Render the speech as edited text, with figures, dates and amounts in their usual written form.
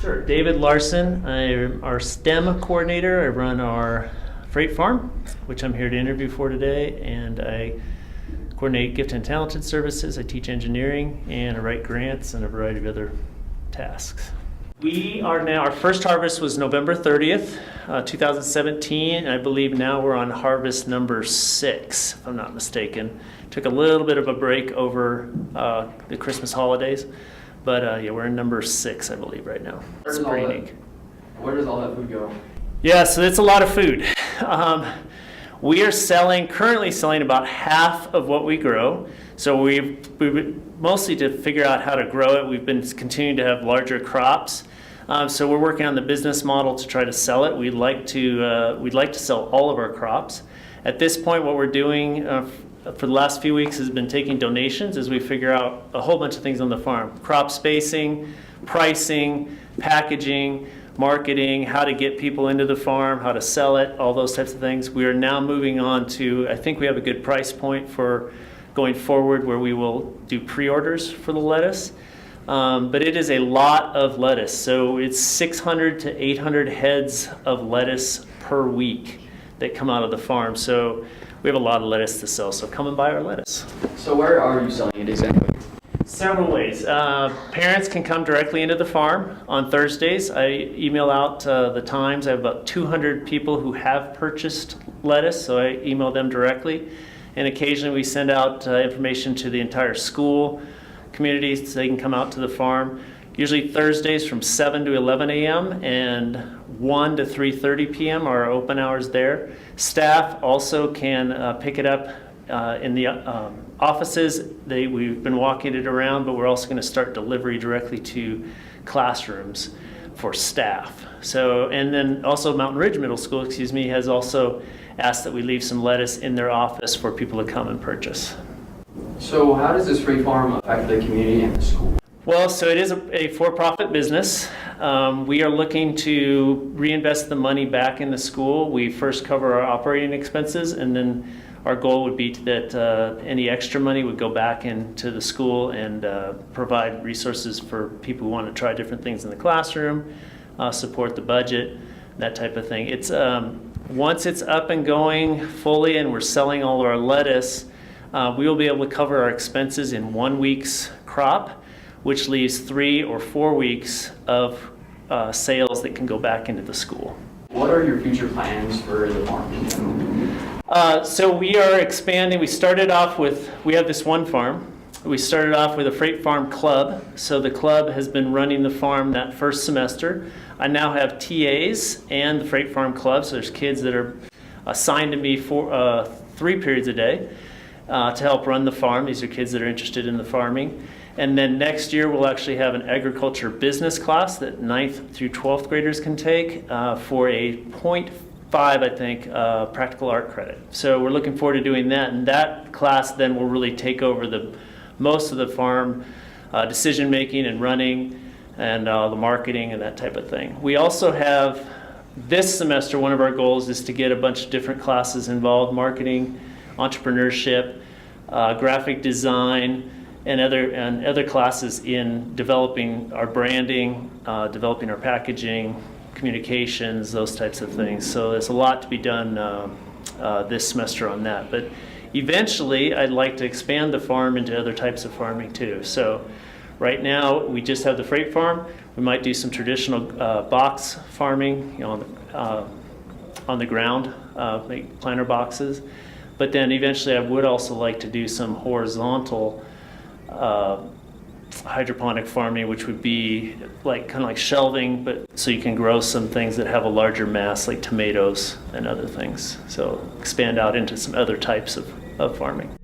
Sure. David Larson. I'm our STEM coordinator. I run our freight farm, which I'm here to interview for today, and I coordinate gifted and talented services. I teach engineering, and I write grants and a variety of other tasks. We are now, our first harvest was November 30th, 2017, and I believe now we're on harvest number 6, if I'm not mistaken. Took a little bit of a break over the Christmas holidays, but yeah, we're in number 6, I believe, right now. It's pretty unique. Where does all that food go? Yeah, so it's a lot of food. We are currently selling about half of what we grow. So we've mostly to figure out how to grow it. We've been continuing to have larger crops. So we're working on the business model to try to sell it. We'd like to sell all of our crops. At this point, what we're doing for the last few weeks has been taking donations as we figure out a whole bunch of things on the farm: crop spacing, pricing, packaging, marketing, how to get people into the farm, how to sell it, all those types of things. We are now moving on to, I think we have a good price point for going forward where we will do pre-orders for the lettuce. But it is a lot of lettuce. So it's 600 to 800 heads of lettuce per week that come out of the farm. So we have a lot of lettuce to sell. So come and buy our lettuce. So where are you selling it exactly? Several ways. Parents can come directly into the farm on Thursdays. I email out the times. I have about 200 people who have purchased lettuce, so I email them directly. And occasionally we send out information to the entire school community so they can come out to the farm. Usually Thursdays from 7 to 11 a.m. and 1 to 3:30 p.m. are our open hours there. Staff also can pick it up in the offices. We've been walking it around, but we're also going to start delivery directly to classrooms for staff. So, and then also Mountain Ridge Middle School, has also asked that we leave some lettuce in their office for people to come and purchase. So how does this free farm affect the community and the school? Well, so it is a for-profit business. We are looking to reinvest the money back in the school. We first cover our operating expenses, and then our goal would be that any extra money would go back into the school and provide resources for people who want to try different things in the classroom, support the budget, that type of thing. It's once it's up and going fully and we're selling all of our lettuce, we will be able to cover our expenses in 1 week's crop, which leaves 3 or 4 weeks of sales that can go back into the school. What are your future plans for the farm in general? So we are expanding. We have this one farm. We started off with a freight farm club. So the club has been running the farm that first semester. I now have TAs and the freight farm club. So there's kids that are assigned to me for 3 periods a day to help run the farm. These are kids that are interested in the farming. And then next year we'll actually have an agriculture business class that 9th through 12th graders can take for a 0.5, I think, practical art credit. So we're looking forward to doing that, and that class then will really take over most of the farm decision making and running and the marketing and that type of thing. We also have this semester, one of our goals is to get a bunch of different classes involved: marketing, entrepreneurship, graphic design, and other classes in developing our branding, developing our packaging, communications, those types of things. So there's a lot to be done this semester on that. But eventually, I'd like to expand the farm into other types of farming too. So right now, we just have the freight farm. We might do some traditional box farming, on the ground, make planter boxes. But then eventually, I would also like to do some horizontal hydroponic farming, which would be kind of like shelving, but so you can grow some things that have a larger mass, like tomatoes and other things. So expand out into some other types of farming.